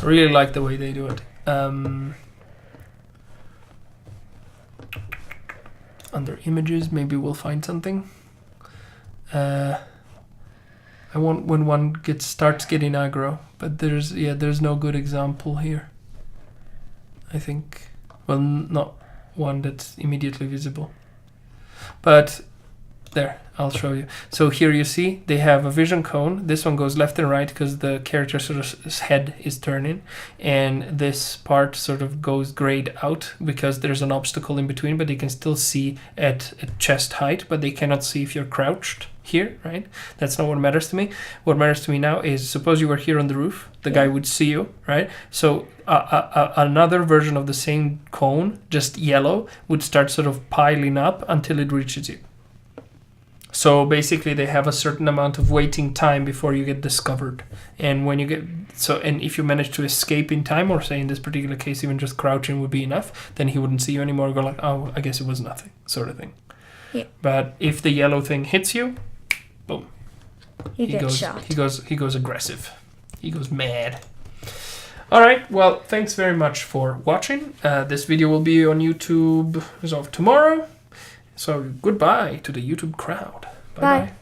I really like the way they do it. Under images, maybe we'll find something. I want when one starts getting aggro, but there's no good example here. I think, well, not one that's immediately visible. But there, I'll show you. So here you see they have a vision cone. This one goes left and right because the character sort of head is turning, and this part sort of goes grayed out because there's an obstacle in between, but they can still see at chest height, but they cannot see if you're crouched here, right? That's not what matters to me. What matters to me now is, suppose you were here on the roof, the guy would see you, right? So another version of the same cone, just yellow, would start sort of piling up until it reaches you. So basically they have a certain amount of waiting time before you get discovered. And when you get, and if you manage to escape in time, or say in this particular case, even just crouching would be enough, then he wouldn't see you anymore, go like, oh, I guess it was nothing, sort of thing. Yeah. But if the yellow thing hits you, boom. You get goes, shot. He goes aggressive. He goes mad. All right. Well, thanks very much for watching. This video will be on YouTube as of tomorrow. So goodbye to the YouTube crowd. Bye-bye. Bye.